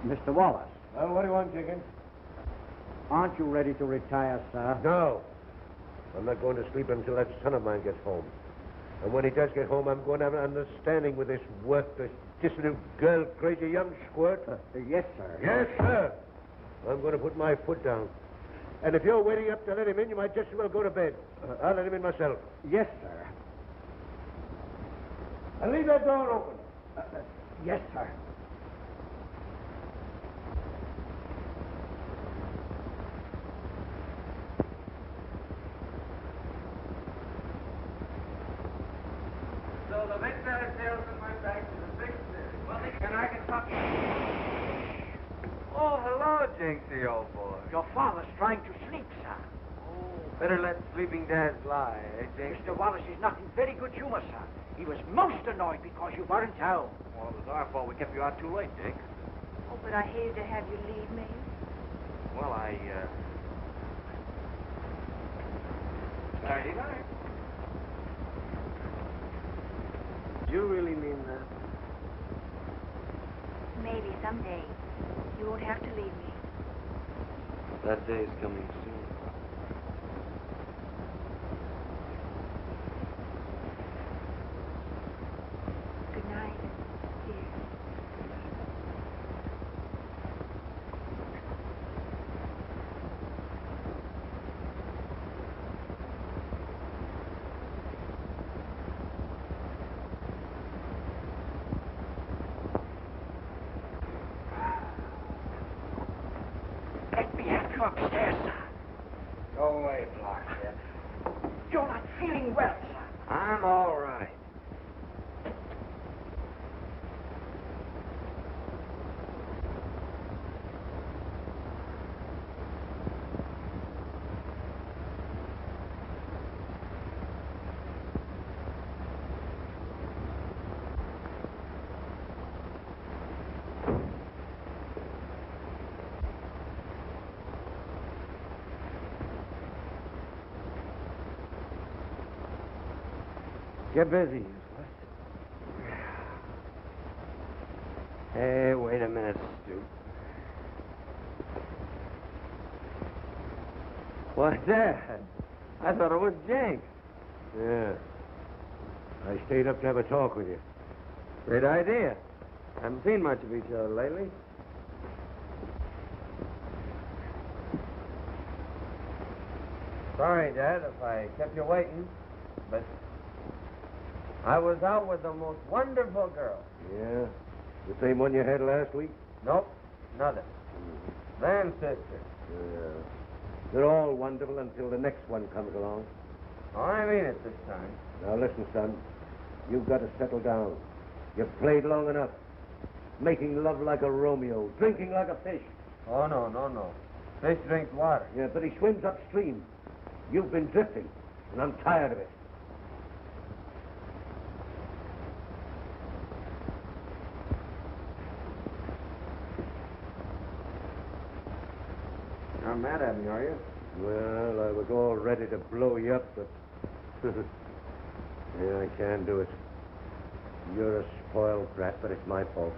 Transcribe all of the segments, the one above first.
Mr. Wallace. Well, what do you want, Jenkins? Aren't you ready to retire, sir? No. I'm not going to sleep until that son of mine gets home. And when he does get home, I'm going to have an understanding with this worthless, dissolute girl, crazy young squirt. Yes, sir. Yes, sir. I'm going to put my foot down. And if you're waiting up to let him in, you might just as well go to bed. I'll let him in myself. Yes, sir. And leave that door open. Yes, sir. So the victor salesman went back to the big city. Well, and I can talk. Oh, hello, Jinxie, old boy. Your father's trying to sleep, sir. Oh, better let sleeping dads lie, eh, Jinx? Mr. Wallace is not in very good humor, sir. He was most annoyed because you weren't home. Well, it was our fault we kept you out too late, Jinx. Oh, but I hated to have you leave me. Well, Nighty night. You really mean that? Maybe someday you won't have to leave me. That day's coming soon. Good night, dear. Let me have you upstairs, sir. Go away, Blockhead. You're not feeling well, sir. I'm all right. Get busy, useless. Hey, wait a minute, Stu. What's that? I thought it was Jenks. Yeah. I stayed up to have a talk with you. Great idea. Haven't seen much of each other lately. Sorry, Dad, if I kept you waiting, but I was out with the most wonderful girl. Yeah? The same one you had last week? Nope, another. Van sister. Yeah. They're all wonderful until the next one comes along. Oh, I mean it this time. Now listen, son. You've got to settle down. You've played long enough. Making love like a Romeo. Drinking like a fish. Oh, no. Fish drinks water. Yeah, but he swims upstream. You've been drifting, and I'm tired of it. You're mad at me, are you? Well, I was all ready to blow you up, but... yeah, I can't do it. You're a spoiled brat, but it's my fault.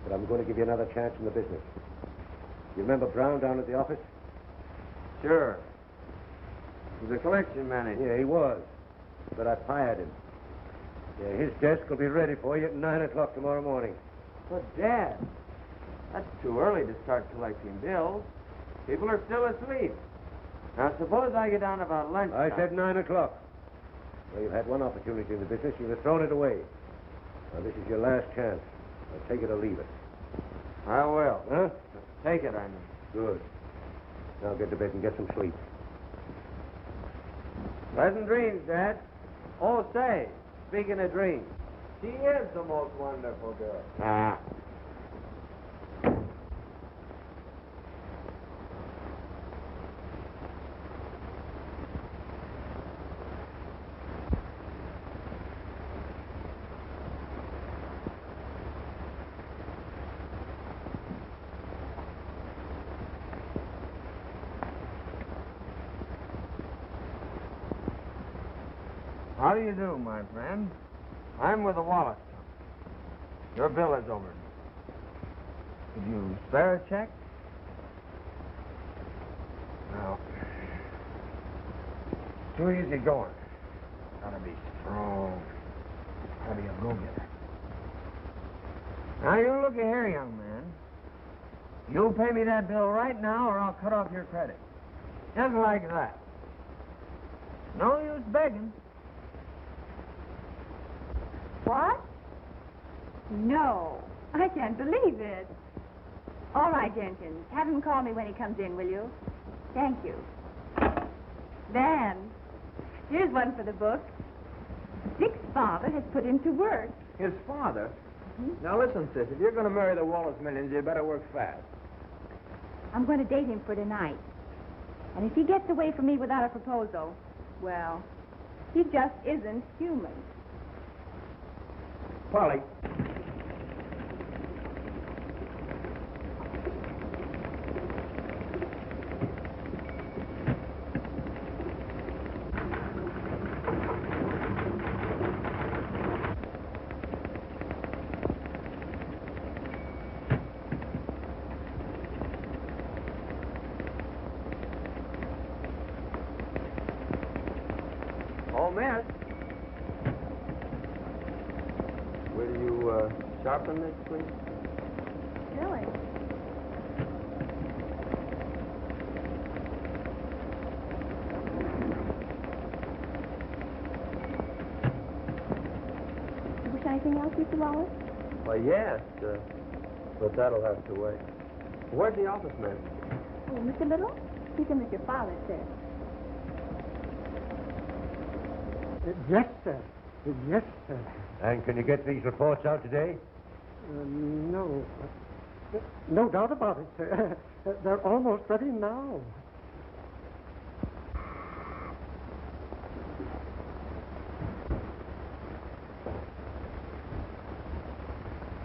But I'm going to give you another chance in the business. You remember Brown down at the office? Sure. He's a collection manager. Yeah, he was. But I fired him. Yeah, his desk will be ready for you at 9 o'clock tomorrow morning. But, Dad, that's too early to start collecting bills. People are still asleep. Now, suppose I get down about lunchtime. I said 9 o'clock. Well, you've had one opportunity in the business. You've thrown it away. Now, this is your last chance. Now, take it or leave it. I will. Huh? Take it, I mean. Good. Now get to bed and get some sleep. Pleasant dreams, Dad. Oh, say, speaking of dreams, she is the most wonderful girl. Ah. How do you do, my friend? I'm with the Wallace. Your bill is over. Could you spare a check? No. Too easy going. Gotta be strong. Gotta be a go-getter. Now, you look here, young man. You'll pay me that bill right now, or I'll cut off your credit. Just like that. No use begging. What? No, I can't believe it. All right, Jenkins. Have him call me when he comes in, will you? Thank you. Van, here's one for the book. Dick's father has put him to work. His father? Now listen, sis, if you're going to marry the Wallace millions, you better work fast. I'm going to date him for tonight. And if he gets away from me without a proposal, well, he just isn't human. Polly. Oh, miss. Will you sharpen this, please? Really? You wish anything else, Mr. Wallace? Why, yes, but that'll have to wait. Where's the office man? Oh, Mr. Little? He's in with your father, sir. Yes, sir. Yes, sir. And can you get these reports out today? No. No doubt about it, sir. They're almost ready now.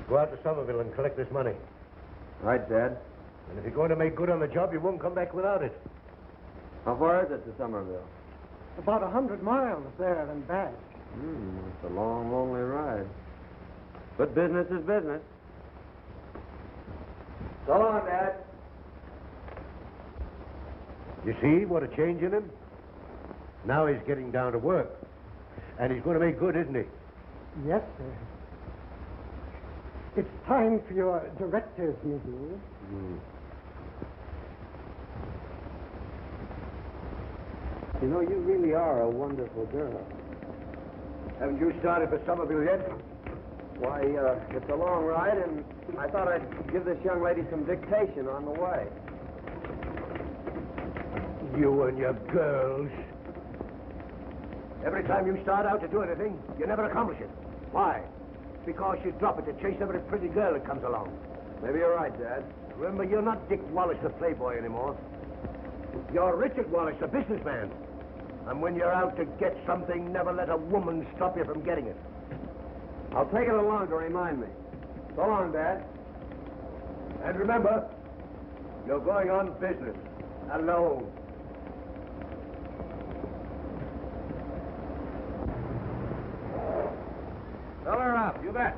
Go out to Somerville and collect this money. Right, Dad. And if you're going to make good on the job, you won't come back without it. How far is it to Somerville? About 100 miles there and back. It's a long, lonely ride. But business is business. So long, Dad. You see what a change in him? Now he's getting down to work. And he's going to make good, isn't he? Yes, sir. It's time for your director's meeting. You know, you really are a wonderful girl. Haven't you started for Somerville yet? Why, it's a long ride, and I thought I'd give this young lady some dictation on the way. You and your girls. Every time you start out to do anything, you never accomplish it. Why? Because you drop it to chase every pretty girl that comes along. Maybe you're right, Dad. Remember, you're not Dick Wallace, the playboy, anymore. You're Richard Wallace, the businessman. And when you're out to get something, never let a woman stop you from getting it. I'll take it along to remind me. So long, Dad. And remember, you're going on business, alone. Fill her up, you bet.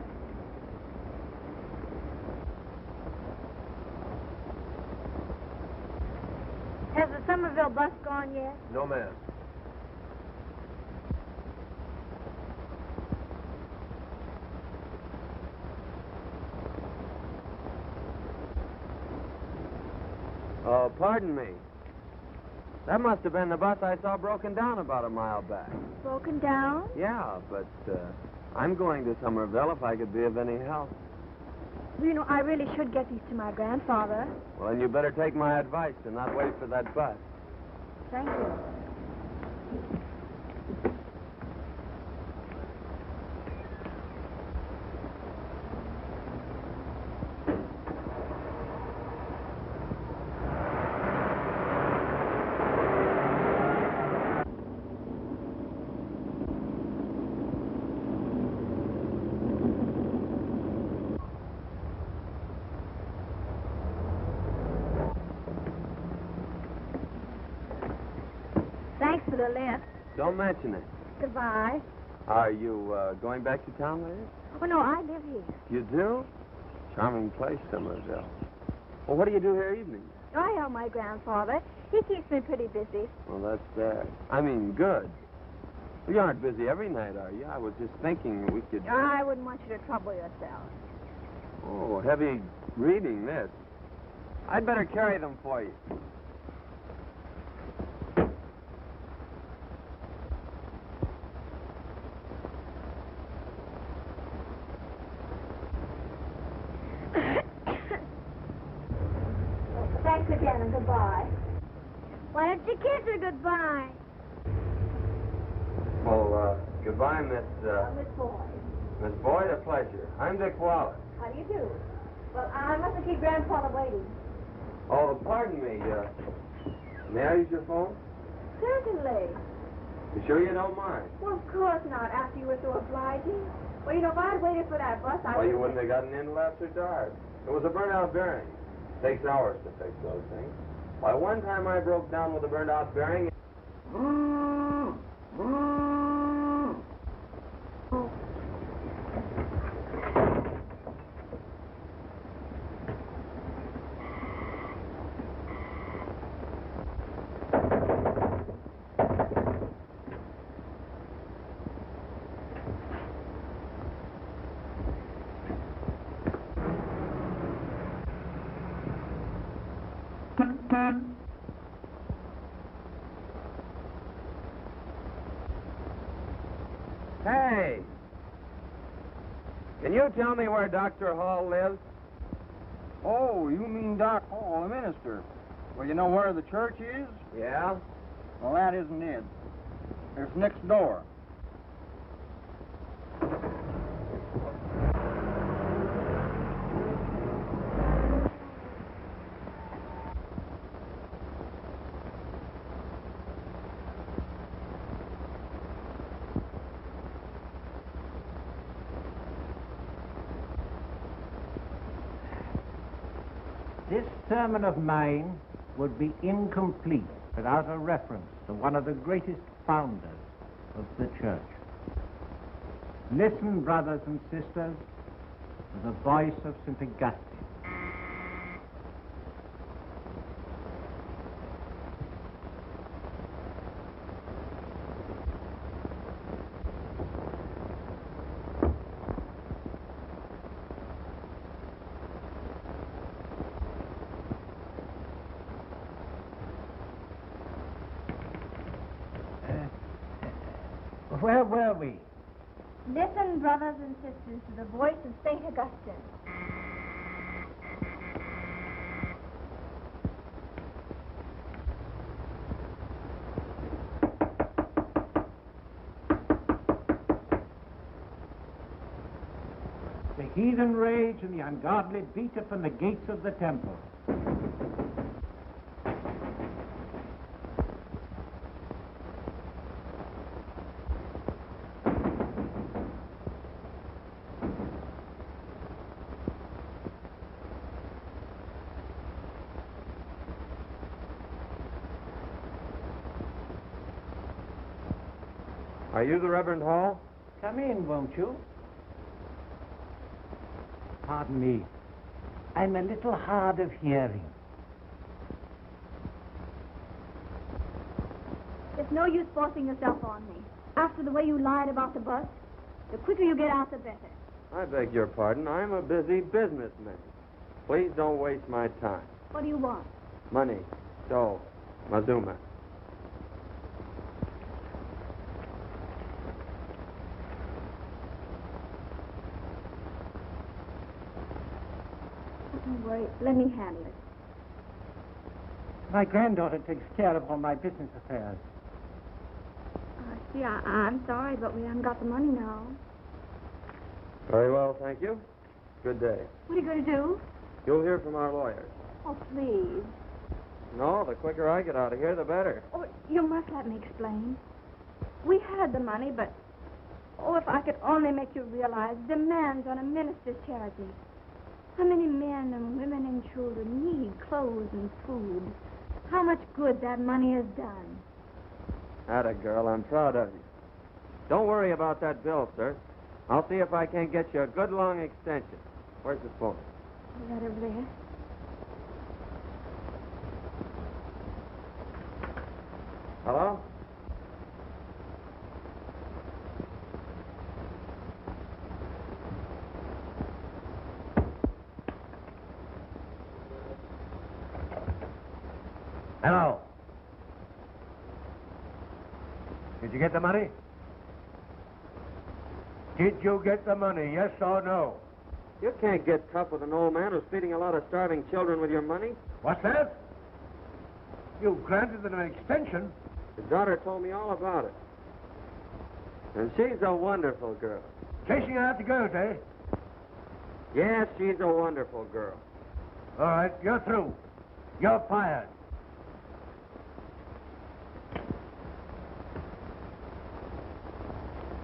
Has the Somerville bus gone yet? No, ma'am. Oh, pardon me. That must have been the bus I saw broken down about a mile back. Broken down? Yeah, but I'm going to Somerville if I could be of any help. Well, you know, I really should get these to my grandfather. Well, then you better take my advice and not wait for that bus. Thank you. Thanks for the lift. Don't mention it. Goodbye. Are you going back to town later? Oh, no, I live here. You do? Charming place, Somerville. Well, what do you do here evenings? I help my grandfather. He keeps me pretty busy. Well, that's, I mean, good. You aren't busy every night, are you? I was just thinking we could... I wouldn't want you to trouble yourself. Oh, heavy reading, this. I'd better carry them for you. Thanks again and goodbye. Why don't you kiss her goodbye? Well, goodbye, Miss Boyd. Miss Boyd, a pleasure. I'm Dick Wallace. How do you do? Well, I mustn't keep Grandfather waiting. Oh, pardon me, may I use your phone? Certainly. You sure you don't mind? Well, of course not, after you were so obliging. Well, you know, if I'd waited for that bus, I Well, you wouldn't have gotten in till after dark. It was a burnt-out bearing. Takes hours to fix those things. Why, one time I broke down with a burnt-out bearing. Hey! Can you tell me where Dr. Hall lives? Oh, you mean Doc Hall, the minister. Well, you know where the church is? Yeah? Well, that isn't it. It's next door. This sermon of mine would be incomplete without a reference to one of the greatest founders of the church. Listen, brothers and sisters, to the voice of St. Augustine. Where were we? Listen, brothers and sisters, to the voice of St. Augustine. The heathen rage and the ungodly beat upon the gates of the temple. Are you the Reverend Hall? Come in, won't you? Pardon me. I'm a little hard of hearing. There's no use forcing yourself on me. After the way you lied about the bus, the quicker you get out, the better. I beg your pardon. I'm a busy businessman. Please don't waste my time. What do you want? Money, dough, Mazuma. Don't worry. Let me handle it. My granddaughter takes care of all my business affairs. See, I'm sorry, but we haven't got the money now. Very well, thank you. Good day. What are you going to do? You'll hear from our lawyers. Oh, please. No, the quicker I get out of here, the better. Oh, you must let me explain. We had the money, but... Oh, if I could only make you realize demands on a minister's charity. How many men and women and children need clothes and food. How much good that money has done. Atta girl, I'm proud of you. Don't worry about that bill, sir. I'll see if I can't get you a good long extension. Where's the phone? Is that over there? Hello? Hello. Did you get the money? Did you get the money, yes or no? You can't get tough with an old man who's feeding a lot of starving children with your money. What's that? You granted them an extension. His daughter told me all about it. And she's a wonderful girl. Chasing after girls, eh? Yes, she's a wonderful girl. All right, you're through. You're fired.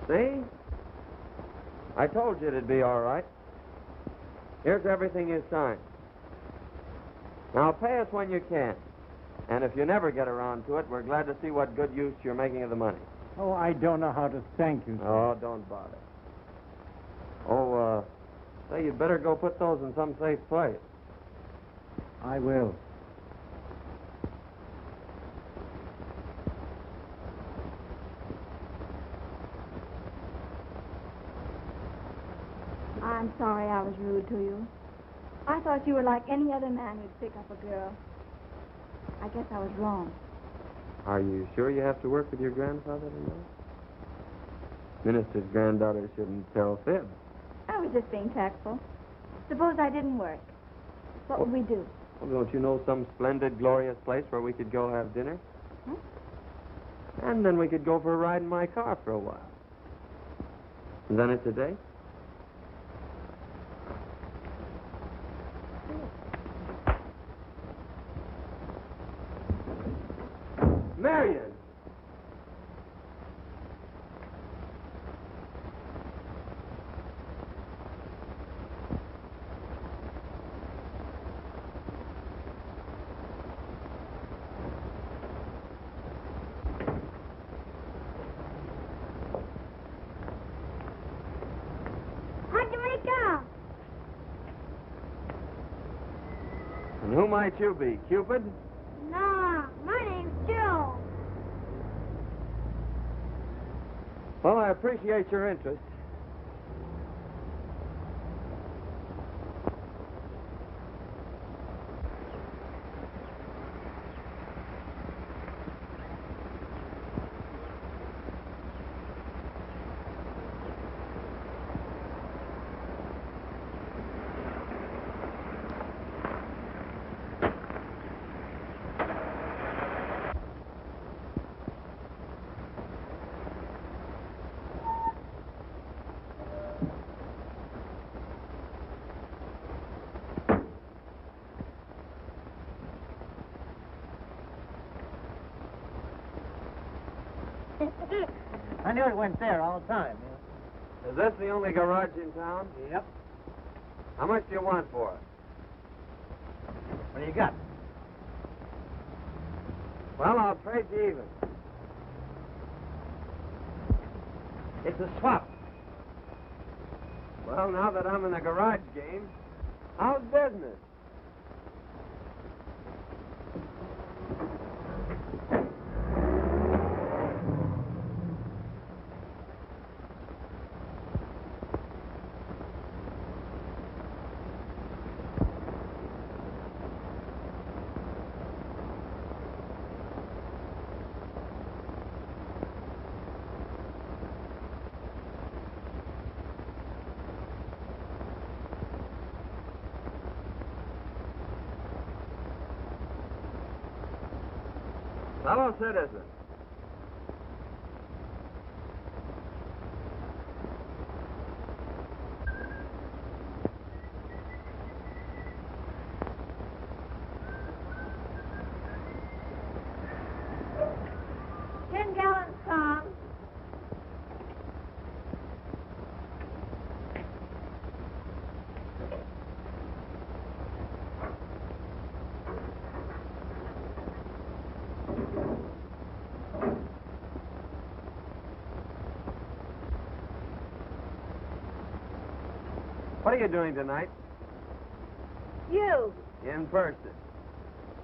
See? I told you it'd be all right. Here's everything you signed. Now pay us when you can. And if you never get around to it, we're glad to see what good use you're making of the money. Oh, I don't know how to thank you, sir. Oh, don't bother. Oh, say, you'd better go put those in some safe place. I will. I'm sorry I was rude to you. I thought you were like any other man who'd pick up a girl. I guess I was wrong. Are you sure you have to work with your grandfather tonight? Minister's granddaughter shouldn't tell fibs. I was just being tactful. Suppose I didn't work. What would we do? Well, don't you know some splendid, glorious place where we could go have dinner? Huh? And then we could go for a ride in my car for a while. And then it's a date? Marion! How'd you make out? And who might you be, Cupid? No, my name's Joe. Well, I appreciate your interest. I knew it went there all the time. Is this the only garage in town? Yep. How much do you want for it? What do you got? Well, I'll trade you even. It's a swap. Well, now that I'm in the garage game, how's business? Fellow citizen. $10 Tom. What are you doing tonight? You. In person.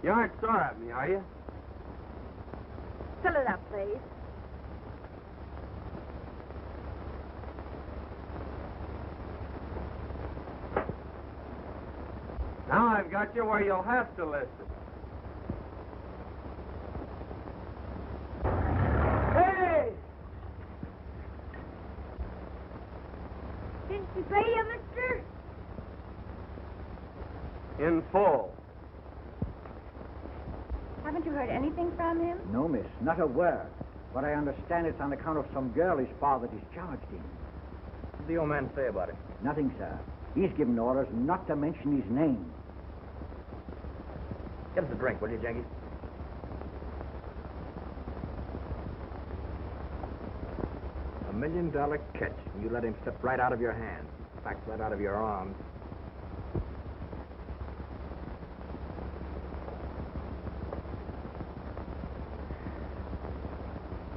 You aren't sore at me, are you? Fill it up, please. Now I've got you where you'll have to listen. Hey! Didn't you pay you, mister? In full. Haven't you heard anything from him? No, miss, not a word. But I understand it's on account of some girl his father discharged him. What did the old man say about it? Nothing, sir. He's given orders not to mention his name. Get us a drink, will you, Jenkins? $1 million catch, and you let him slip right out of your hands. In fact, right out of your arms.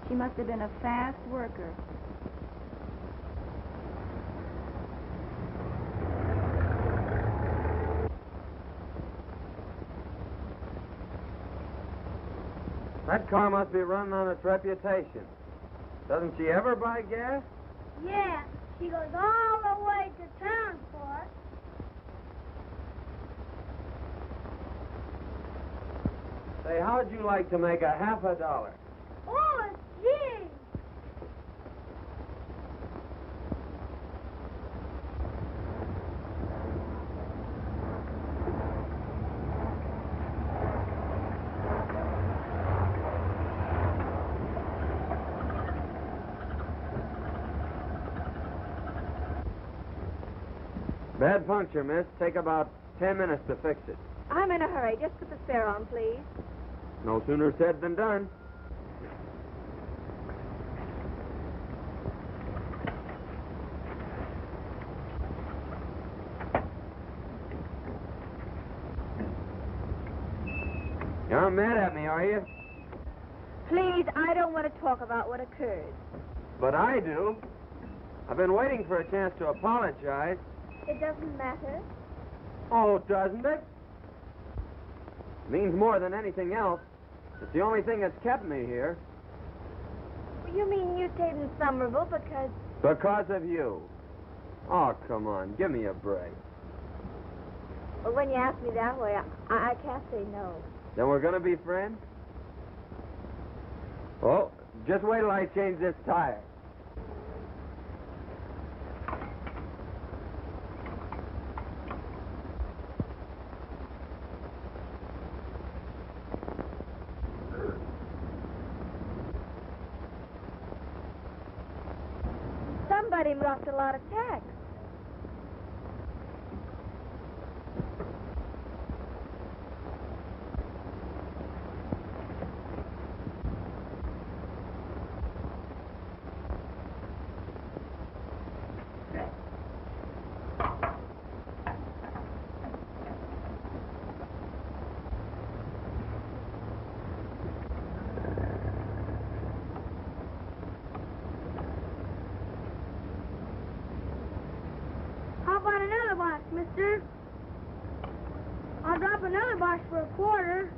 She must have been a fast worker. That car must be running on its reputation. Doesn't she ever buy gas? Yeah, she goes all the way to town for it. Say, how'd you like to make a half a dollar? Oh, gee! Bad puncture, miss. Take about 10 minutes to fix it. I'm in a hurry. Just put the spare on, please. No sooner said than done. You're mad at me, are you? Please, I don't want to talk about what occurred. But I do. I've been waiting for a chance to apologize. It doesn't matter. Oh, doesn't it? Means more than anything else. It's the only thing that's kept me here. You mean you stayed in Somerville because... Because of you. Oh, come on. Give me a break. Well, when you ask me that way, I can't say no. Then we're going to be friends? Oh, just wait till I change this tire. Somebody left a lot of tax. How about another box, mister? I'll drop another box for a quarter.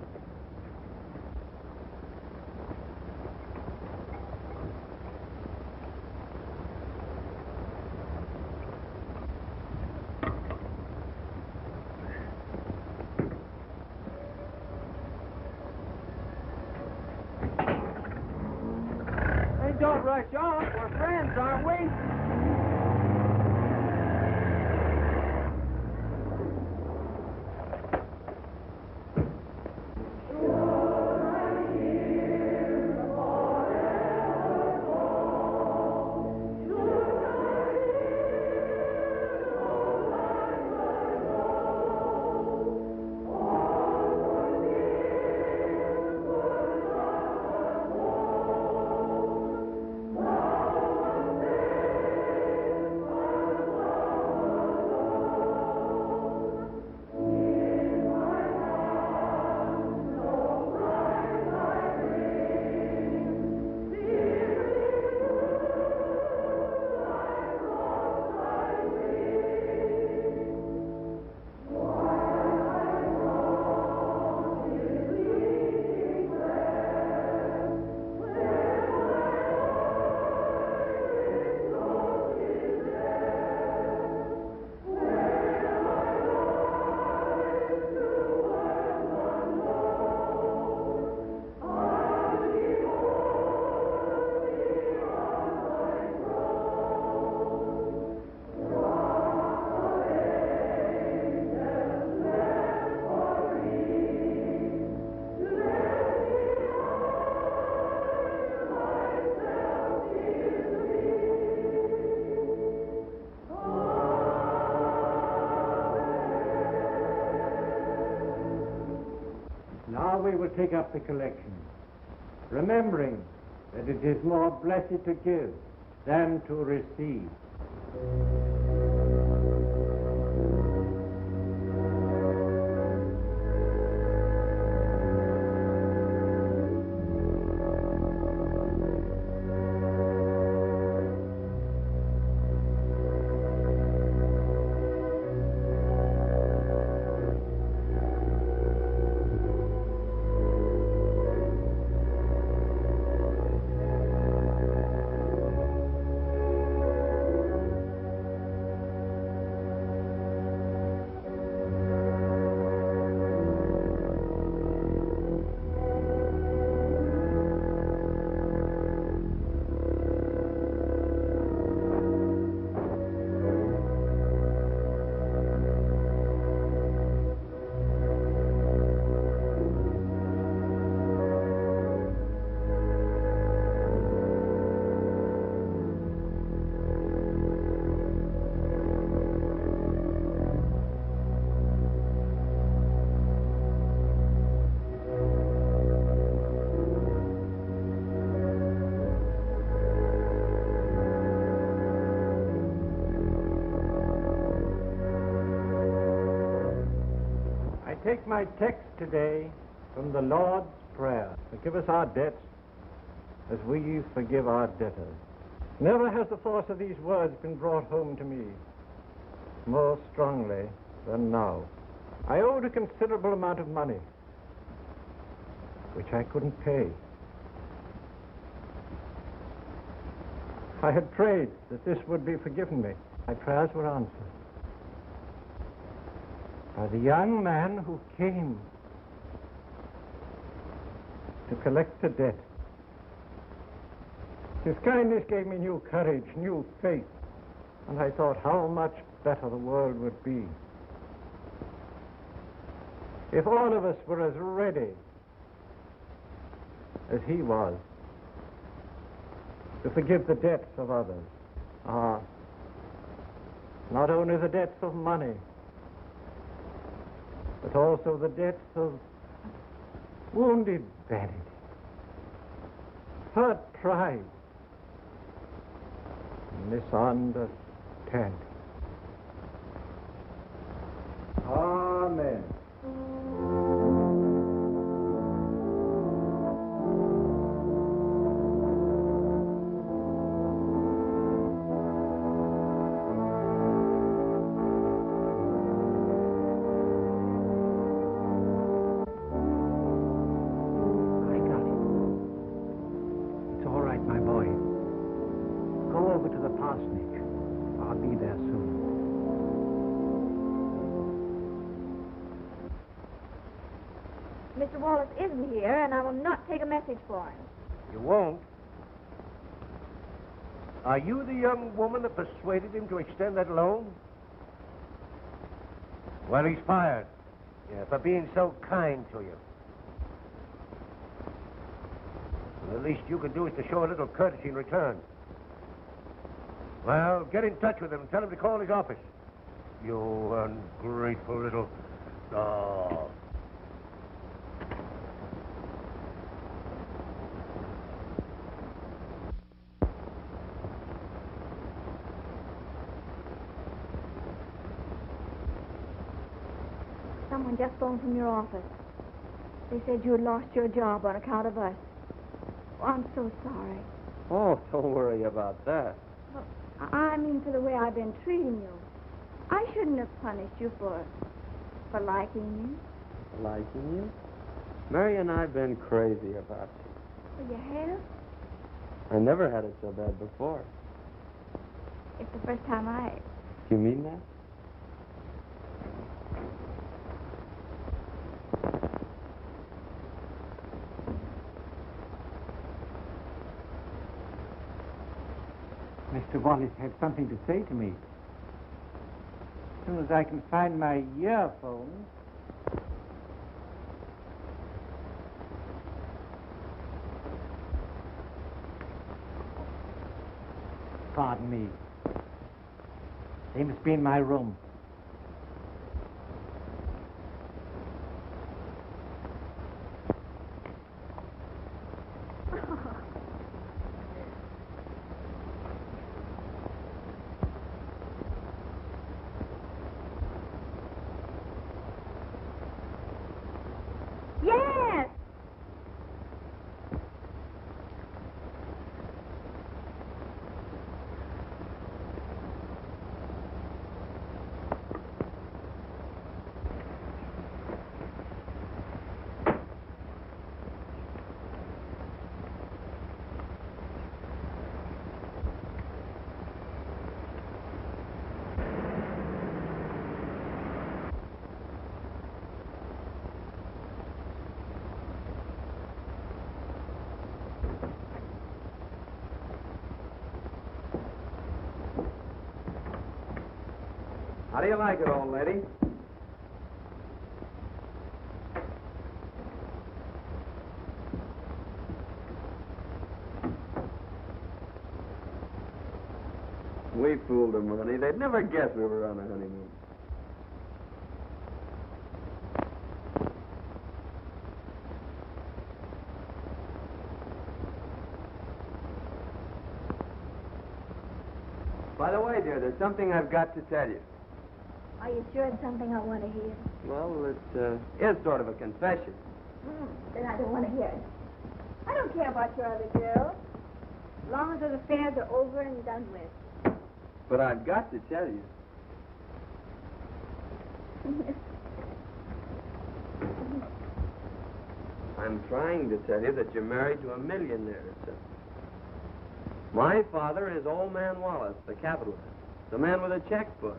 Hey, don't rush off. We're friends, aren't we? Now we will take up the collection, remembering that it is more blessed to give than to receive. Take my text today from the Lord's Prayer. Forgive us our debts as we forgive our debtors. Never has the force of these words been brought home to me more strongly than now. I owed a considerable amount of money, which I couldn't pay. I had prayed that this would be forgiven me. My prayers were answered by the young man who came to collect the debt. His kindness gave me new courage, new faith, and I thought how much better the world would be if all of us were as ready as he was to forgive the debts of others. Not only the debts of money, but also the debts of wounded vanity, hurt pride, misunderstanding. Amen. Mr. Wallace isn't here, and I will not take a message for him. You won't? Are you the young woman that persuaded him to extend that loan? Well, he's fired. Yeah, for being so kind to you. Well, the least you can do is to show a little courtesy in return. Well, get in touch with him and tell him to call his office. You ungrateful little... Oh. Someone just phoned from your office. They said you had lost your job on account of us. Oh, I'm so sorry. Oh, don't worry about that. Well, I mean for the way I've been treating you. I shouldn't have punished you for liking you. Liking you? Mary and I've been crazy about you. Well, you have? I never had it so bad before. It's the first time I... You mean that? Mr. Wallace had something to say to me. As soon as I can find my earphones. Pardon me. They must be in my room. do you like it, old lady? We fooled them, honey. They'd never guess we were on a honeymoon. By the way, dear, there's something I've got to tell you. Are you sure it's something I want to hear? Well, it is sort of a confession. Then I don't want to hear it. I don't care about your other girls. As long as those affairs are over and done with. But I've got to tell you. I'm trying to tell you that you're married to a millionaire, sir. My father is old man Wallace, the capitalist. The man with a checkbook.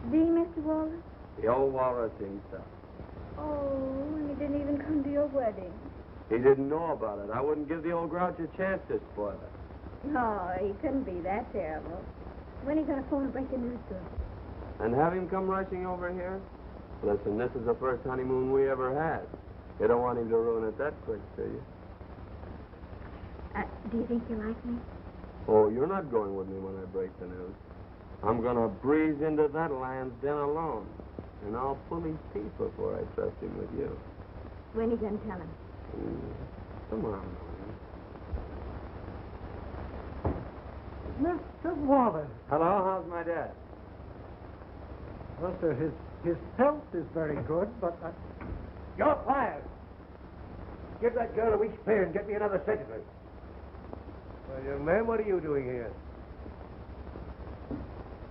The Mr. Wallace? The old Wallace himself. Oh, and he didn't even come to your wedding. He didn't know about it. I wouldn't give the old grouch a chance to spoil it. No, he couldn't be that terrible. When are you going to phone and break the news to him? And have him come rushing over here? Listen, this is the first honeymoon we ever had. You don't want him to ruin it that quick, do you? Do you think you like me? Oh, you're not going with me when I break the news. I'm going to breeze into that land's den alone. And I'll pull his teeth before I trust him with you. When are you going to tell him? Tomorrow morning. Mr. Wallace. Hello, how's my dad? Well, sir, his health is very good, but... You're fired. Give that girl a week's pay and get me another secretary. Well, young man, what are you doing here?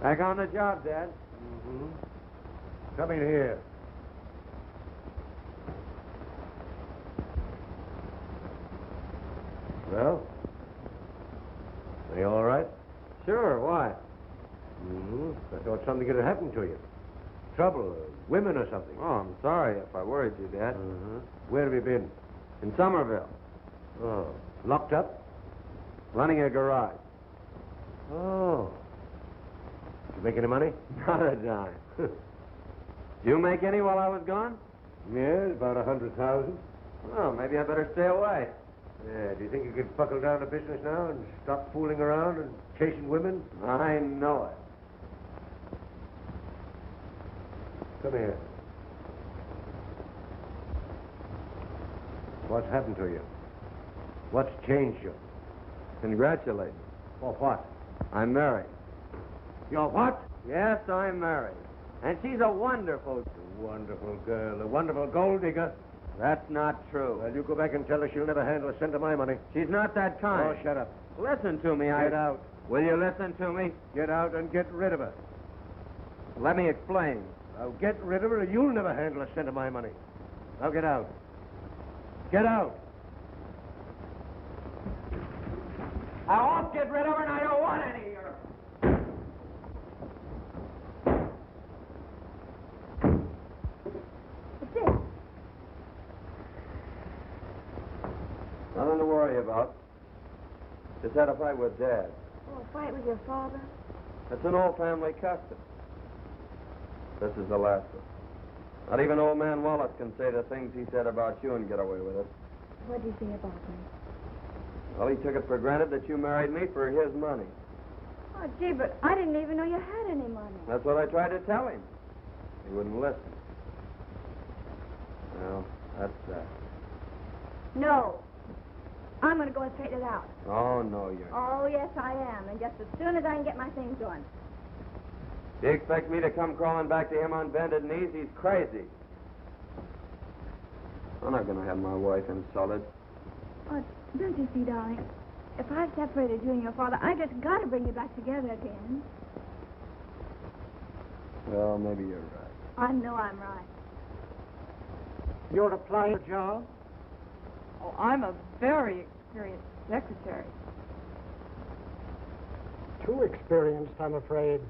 Back on the job, Dad. Mm-hmm. Come in here. Well? Are you all right? Sure, why? Mm-hmm. I thought something had happened to you. Trouble, women or something. Oh, I'm sorry if I worried you, Dad. Uh-huh. Where have you been? In Somerville. Oh, locked up? Running a garage. Oh. Did you make any money? Not a dime. Did you make any while I was gone? Yes, about 100,000. Well, maybe I better stay away. Yeah, do you think you could buckle down to business now and stop fooling around and chasing women? I know it. Come here. What's happened to you? What's changed you? Congratulate me. For what? I'm married. You're what? Yes, I'm married. And she's a wonderful... Wonderful girl, a wonderful gold digger. That's not true. Well, you go back and tell her she'll never handle a cent of my money. She's not that kind. Oh, shut up. Listen to me, Get out. Will you listen to me? Get out and get rid of her. Let me explain. Now, get rid of her or you'll never handle a cent of my money. Now, get out. Get out. I won't get rid of her, and I don't want any of her. What's it? Nothing to worry about. Just had a fight with Dad. Oh, a fight with your father? It's an old family custom. This is the last one. Not even old man Wallace can say the things he said about you and get away with it. What did he say about me? Well, he took it for granted that you married me for his money. Oh, gee, but I didn't even know you had any money. That's what I tried to tell him. He wouldn't listen. Well, that's that. No. I'm going to go and straighten it out. Oh, no, you're not. Oh, yes, I am. And just as soon as I can get my things done. Do you expect me to come crawling back to him on bended knees? He's crazy. I'm not going to have my wife insulted. Oh, don't you see, darling? If I've separated you and your father, I just got to bring you back together again. Well, maybe you're right. I know I'm right. You're applying for a job? Oh, I'm a very experienced secretary. Too experienced, I'm afraid.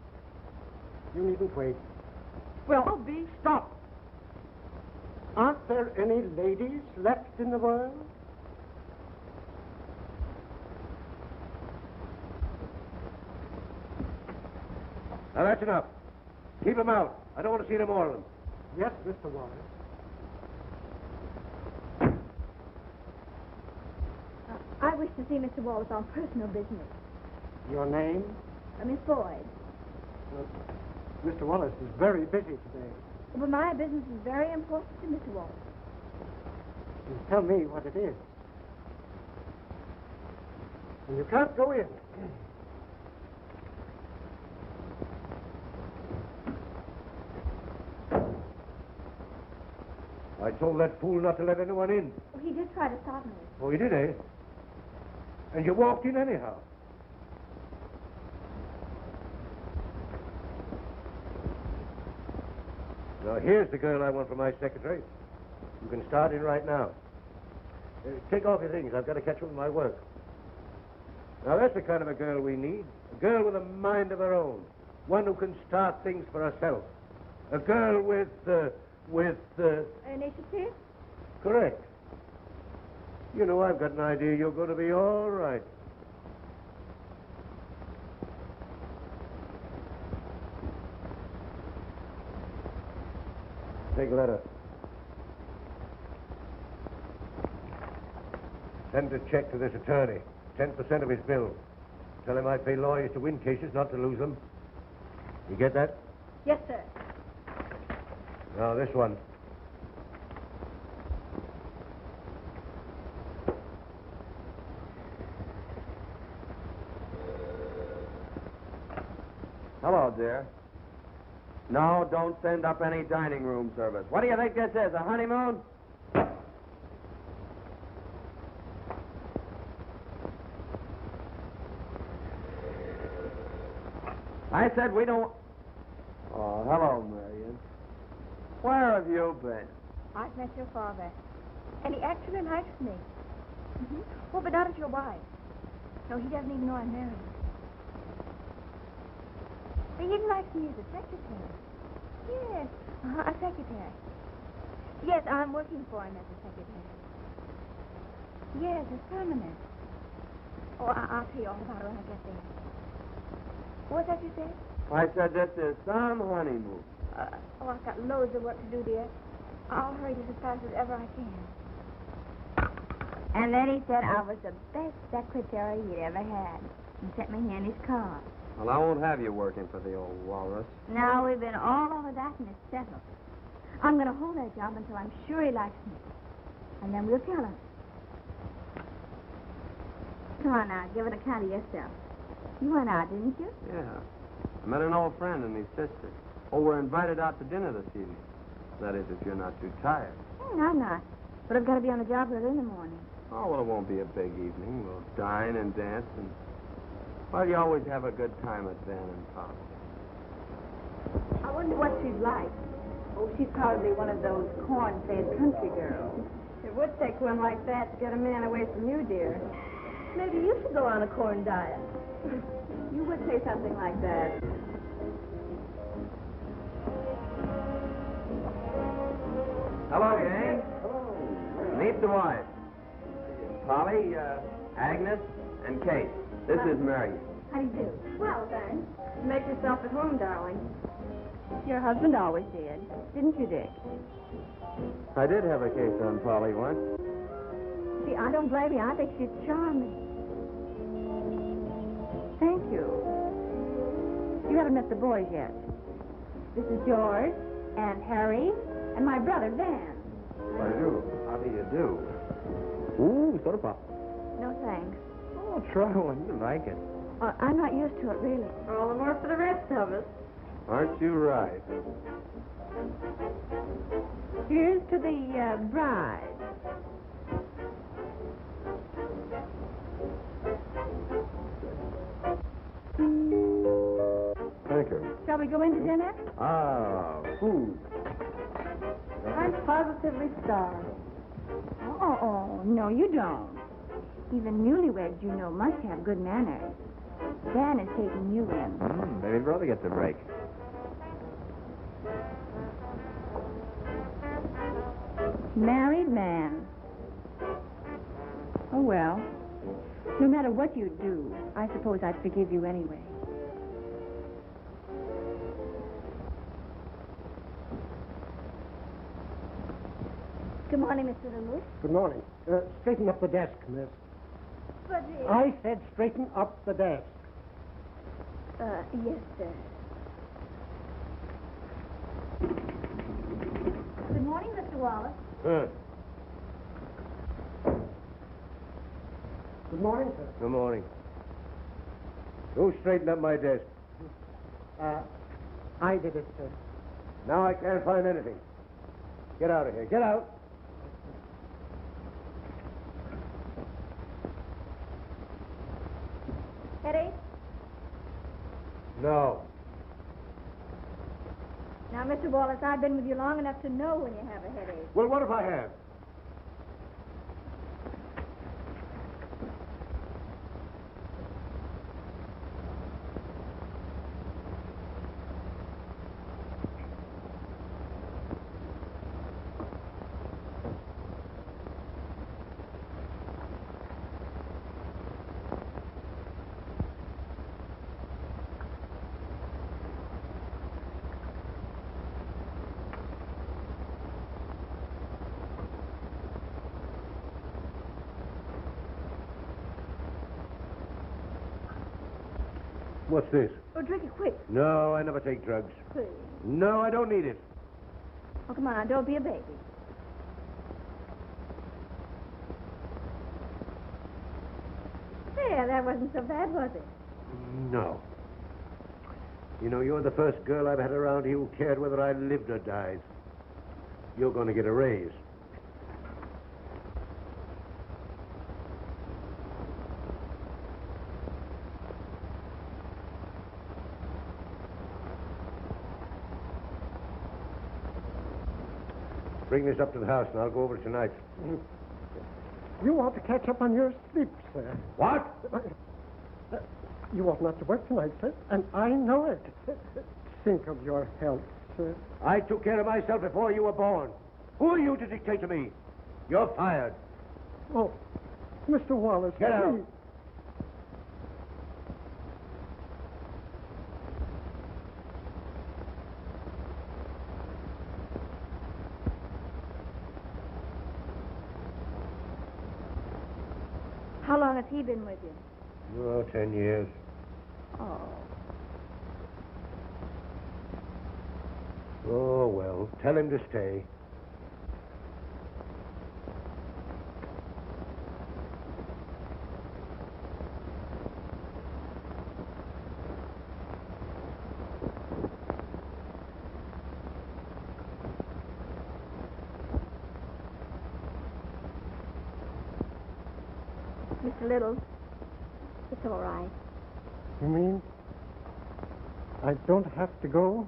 You needn't wait. Well, I'll be... Stop! Aren't there any ladies left in the world? Now, that's enough. Keep them out. I don't want to see any more of them. Yes, Mr. Wallace. I wish to see Mr. Wallace on personal business. Your name? Miss Boyd. Mr. Wallace is very busy today. But my business is very important to Mr. Wallace. You tell me what it is. And you can't go in. I told that fool not to let anyone in. Oh, he did try to stop me. Oh, you did, eh? And you walked in anyhow. Now, here's the girl I want for my secretary. You can start in right now. Take off your things. I've got to catch up with my work. Now, that's the kind of a girl we need. A girl with a mind of her own. One who can start things for herself. A girl with Initiative? Correct. You know, I've got an idea you're going to be all right. Take a letter. Send a check to this attorney. 10% of his bill. Tell him I pay lawyers to win cases, not to lose them. You get that? Yes, sir. Now, this one. Hello, dear. No, don't send up any dining room service. What do you think this is, a honeymoon? I said we don't... Oh, hello, Marion. Where have you been? I've met your father. And he actually likes me. Mm-hmm. Oh, but not as your wife. No, he doesn't even know I'm married. He even likes me as a secretary. Yes, a secretary. Yes, I'm working for him as a secretary. Yes, it's permanent. Oh, I'll tell you all about it when I get there. What's that you said? I said this is some honeymoon. Oh, I've got loads of work to do, dear. I'll hurry just as fast as ever I can. And then he said I was the best secretary he'd ever had. And sent me here in his car. Well, I won't have you working for the old walrus. Now, we've been all over that and it's settled. I'm going to hold that job until I'm sure he likes me. And then we'll tell him. Come on now, give an account of yourself. You went out, didn't you? Yeah. I met an old friend and his sister. Oh, we're invited out to dinner this evening. That is, if you're not too tired. I'm not. But I've got to be on the job early in the morning. Oh, well, it won't be a big evening. We'll dine and dance and... Well, you always have a good time at Van and Pop. I wonder what she's like. Oh, she's probably one of those corn-fed country girls. It would take one like that to get a man away from you, dear. Maybe you should go on a corn diet. You would say something like that. Hello, gang. Hello. Meet the wife. Polly, Agnes, and Kate. This is Marion. How do you do? Well, thanks. Make yourself at home, darling. Your husband always did. Didn't you, Dick? I did have a case on Polly once. See, I don't blame you. I think she's charming. Thank you. You haven't met the boys yet. This is George and Harry and my brother, Van. How do you do? How do you do? Ooh, soda pop. No, thanks. Oh, try one. You like it. I'm not used to it, really. All the more for the rest of us. Aren't you right? Here's to the bride. Thank you. Shall we go into dinner? Ah, food. I'm positively starved. Oh, no, you don't. Even newlyweds, you know, must have good manners. Dan is taking you in. Baby brother gets a break. Married man. Oh, well. No matter what you do, I suppose I'd forgive you anyway. Good morning, Mr. Lewis. Good morning. Straighten up the desk, miss. But, I said straighten up the desk. yes, sir. Good morning, Mr. Wallace. Good morning, sir. Good morning. Who straightened up my desk? I did it, sir. Now I can't find anything. Get out of here. Get out. Headache? No. Now, Mr. Wallace, I've been with you long enough to know when you have a headache. Well, what if I have? What's this? Oh, drink it quick, No, I never take drugs. please. No, I don't need it. Oh, come on, don't be a baby. There, that wasn't so bad, was it? No. You know, you're the first girl I've had around here who cared whether I lived or died. You're going to get a raise. Bring this up to the house, and I'll go over it tonight. You ought to catch up on your sleep, sir. What? You ought not to work tonight, sir, and I know it. Think of your health, sir. I took care of myself before you were born. Who are you to dictate to me? You're fired. Oh, Mr. Wallace, Get out. please. How long has he been with you? Oh, 10 years. Oh. Oh, well, tell him to stay. Mr. Little, it's all right. You mean I don't have to go?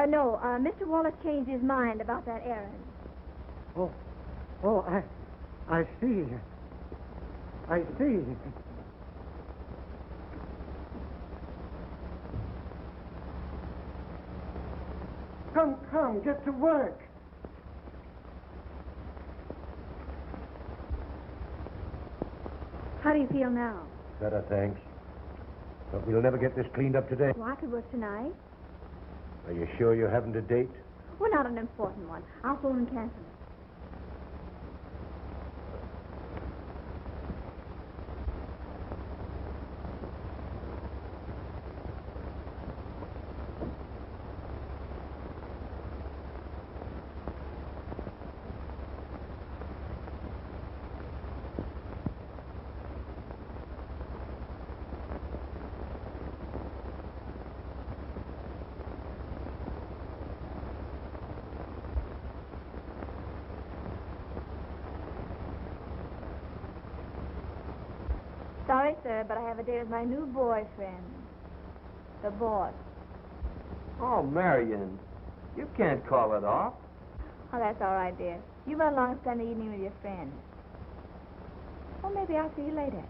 No, Mr. Wallace changed his mind about that errand. Oh, I see. I see. Come, get to work. How do you feel now? Better, thanks. But we'll never get this cleaned up today. Well, I could work tonight. Are you sure you haven't a date? Well, not an important one. I'll phone and cancel it. Sorry, sir, but I have a date with my new boyfriend. The boss. Oh, Marion, you can't call it off. Oh, that's all right, dear. You run along and spend the evening with your friend. Or maybe I'll see you later.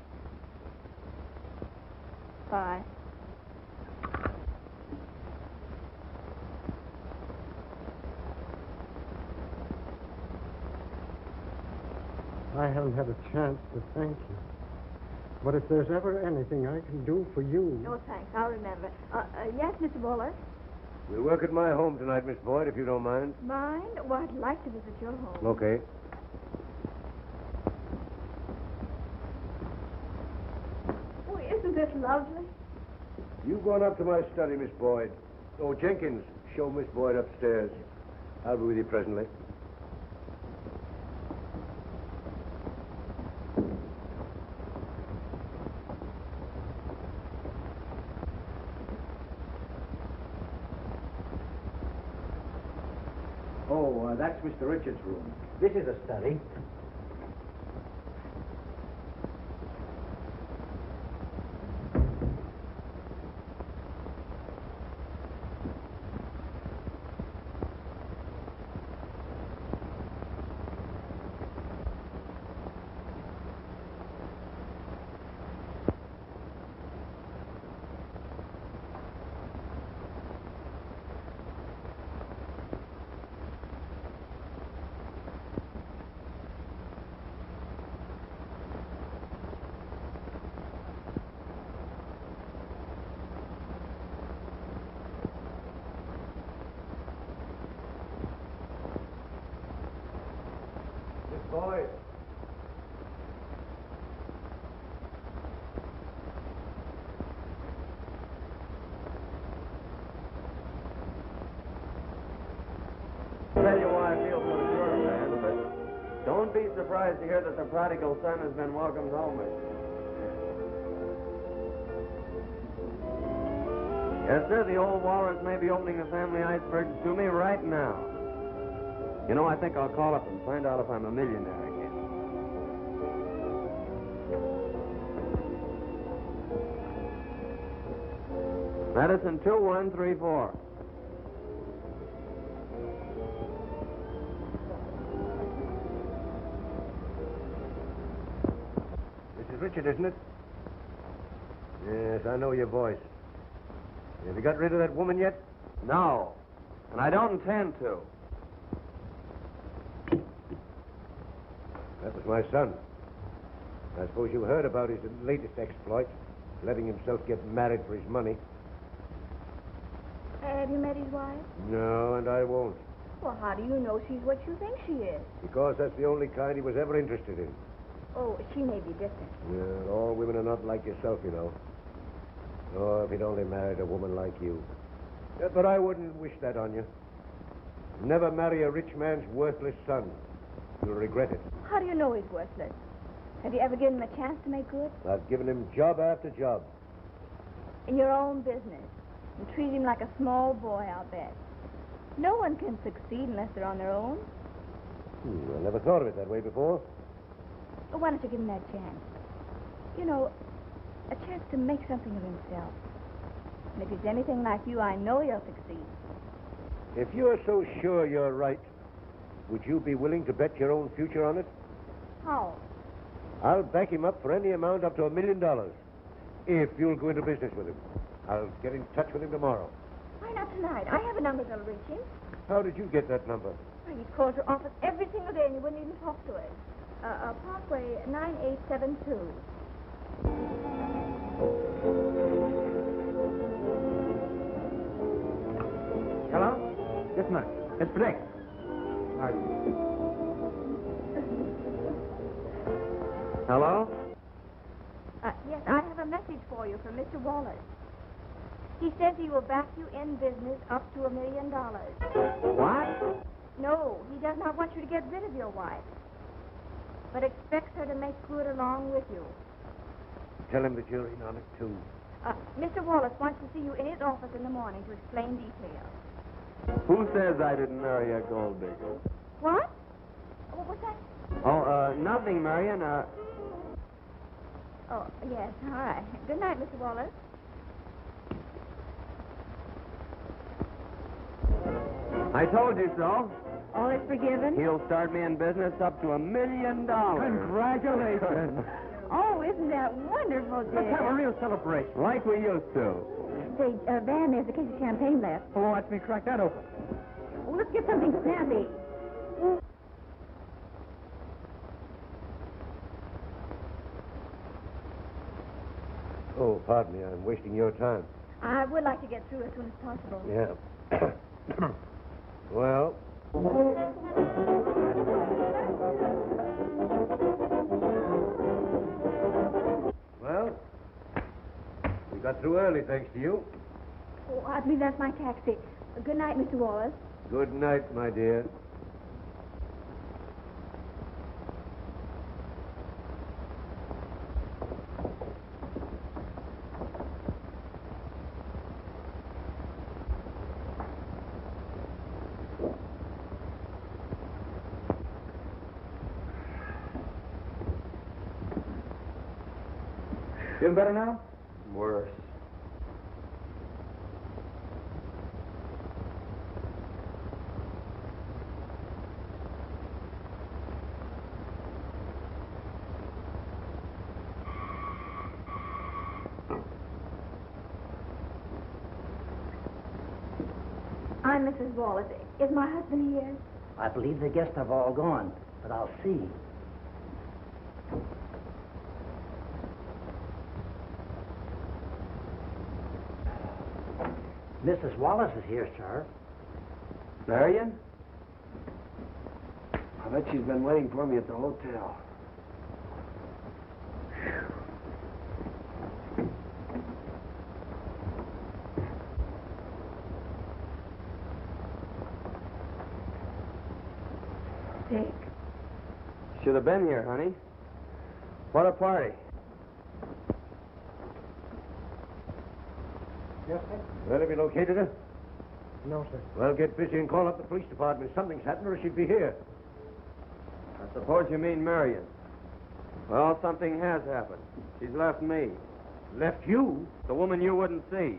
Bye. I haven't had a chance to thank you. But if there's ever anything I can do for you... No, thanks. I'll remember. Yes, Mr. Wallace? We'll work at my home tonight, Miss Boyd, if you don't mind. Mind? Well, I'd like to visit your home. Okay. Oh, isn't this lovely? You go on up to my study, Miss Boyd. Oh, Jenkins, show Miss Boyd upstairs. I'll be with you presently. Oh, that's Mr. Richards' room. This is a study. Boyd. I'll tell you why I feel so sure, man, but don't be surprised to hear that the prodigal son has been welcomed home. Yes, sir, the old Wallace may be opening the family icebergs to me right now. You know, I think I'll call up and find out if I'm a millionaire again. Medicine 2134. This is Richard, isn't it? Yes, I know your voice. Have you got rid of that woman yet? No, and I don't intend to. That was my son. I suppose you heard about his latest exploit, letting himself get married for his money. Have you met his wife? No, and I won't. Well, how do you know she's what you think she is? Because that's the only kind he was ever interested in. Oh, she may be different. Yeah, all women are not like yourself, you know. Oh, if he'd only married a woman like you. Yeah, but I wouldn't wish that on you. Never marry a rich man's worthless son. You'll regret it. How do you know he's worthless? Have you ever given him a chance to make good? I've given him job after job. In your own business. And treat him like a small boy, I'll bet. No one can succeed unless they're on their own. I never thought of it that way before. Well, why don't you give him that chance? You know, a chance to make something of himself. And if he's anything like you, I know he'll succeed. If you're so sure you're right, would you be willing to bet your own future on it? How? I'll back him up for any amount up to $1 million. If you'll go into business with him. I'll get in touch with him tomorrow. Why not tonight? I have a number that'll reach him. How did you get that number? Well, he's called your office every single day and you wouldn't even talk to it. Parkway 9872. Hello? Just a minute. It's Blake. All right. Hello? Yes, I have a message for you from Mr. Wallace. He says he will back you in business up to $1 million. What? No, he does not want you to get rid of your wife, but expects her to make good along with you. Tell him that you're in on it, too. Mr. Wallace wants to see you in his office in the morning to explain details. Who says I didn't marry a gold digger? What? What was that? Oh, nothing, Marion. Oh, yes, all right. Good night, Mr. Wallace. I told you so. All is forgiven? He'll start me in business up to $1 million. Congratulations. Oh, isn't that wonderful, Let's have a dear? real celebration. Like we used to. Say, Van, there's a case of champagne left. Oh, watch me crack that open. Oh, let's get something snappy. Oh, pardon me. I'm wasting your time. I would like to get through as soon as possible. Yeah. Well, we got through early, thanks to you. Oh, I believe that's my taxi. Good night, Mr. Wallace. Good night, my dear. Feeling better now? Worse. I'm Mrs. Wallace. Is my husband here? I believe the guests have all gone, but I'll see. Mrs. Wallace is here, sir. Marion? I bet she's been waiting for me at the hotel. Dick. Should have been here, honey. What a party. Yes, sir? Well, have you located her? No, sir. Well, get busy and call up the police department. Something's happened or she'd be here. I suppose you mean Marion. Well, something has happened. She's left me. Left you? The woman you wouldn't see.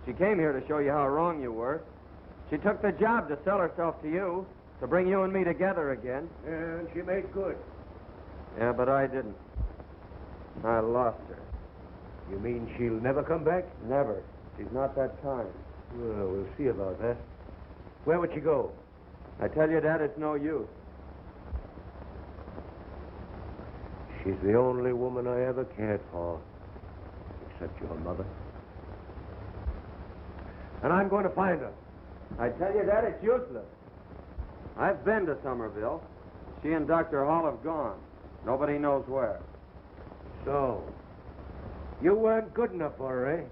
She came here to show you how wrong you were. She took the job to sell herself to you, to bring you and me together again. And she made good. Yeah, but I didn't. I lost her. You mean she'll never come back? Never. She's not that kind. Well, we'll see about that. Where would she go? I tell you, Dad, it's no use. She's the only woman I ever cared for, except your mother. And I'm going to find her. I tell you, Dad, it's useless. I've been to Somerville. She and Dr. Hall have gone. Nobody knows where. So, you weren't good enough for her, eh?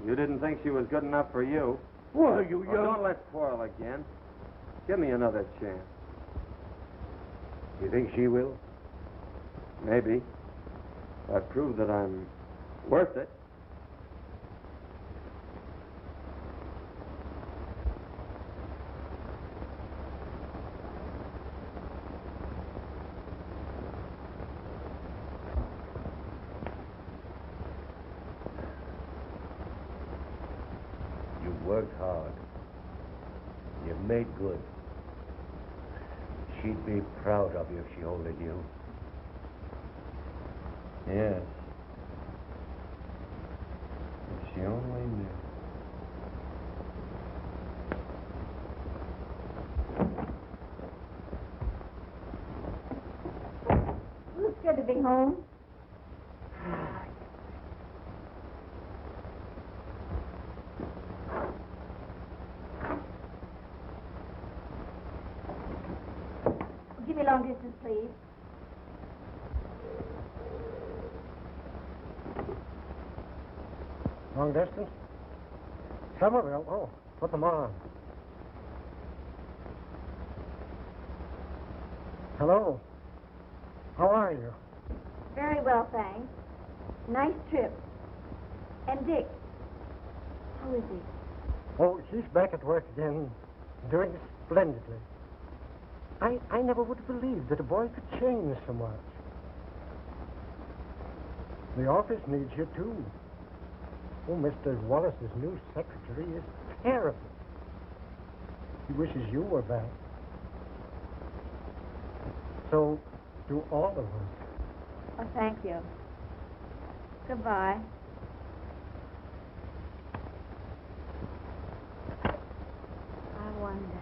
You didn't think she was good enough for you. Well, you Well, young... don't let's quarrel again. Give me another chance. You think she will? Maybe. I've proved that I'm worth it. You've worked hard. You've made good. She'd be proud of you if she only knew. Yes. If she only knew. It's good to be home. Give me long distance, please. Long distance? Somerville? Oh, put them on. Hello. How are you? Very well, thanks. Nice trip. And Dick, how is he? Oh, he's back at work again, doing splendidly. I never would have believed that a boy could change so much. The office needs you, too. Oh, Mr. Wallace's new secretary is terrible. He wishes you were back. So, do all of us. Oh, thank you. Goodbye. I wonder.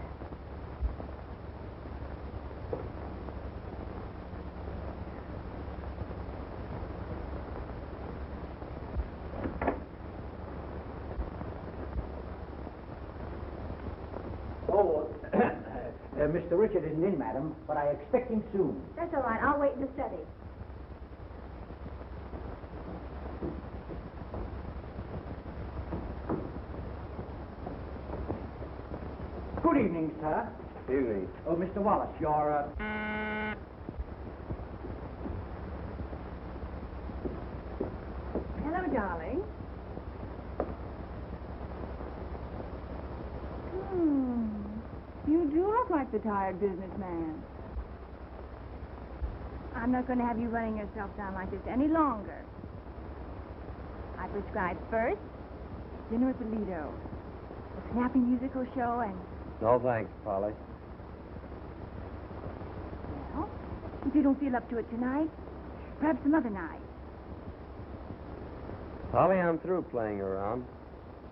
Mr. Richard isn't in, madam, but I expect him soon. That's all right. I'll wait in the study. Good evening, sir. Evening. Oh, Mr. Wallace, you're, Hello, darling. You do look like the tired businessman. I'm not going to have you running yourself down like this any longer. I prescribed first, dinner at the Lido, a snappy musical show, and... No thanks, Polly. Well, if you don't feel up to it tonight, perhaps some other night. Polly, I'm through playing around.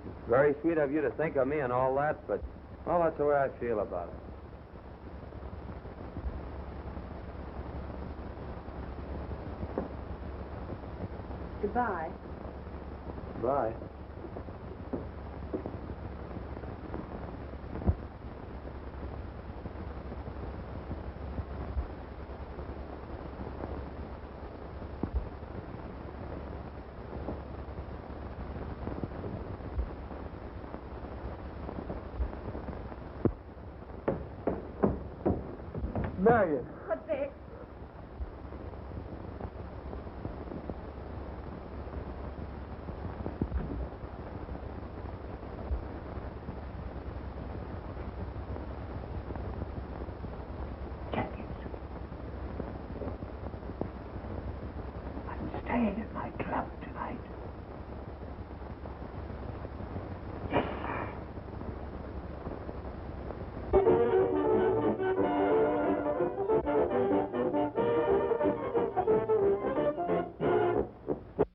It's very sweet of you to think of me and all that, but, well, that's the way I feel about it. Goodbye. Bye. Marion.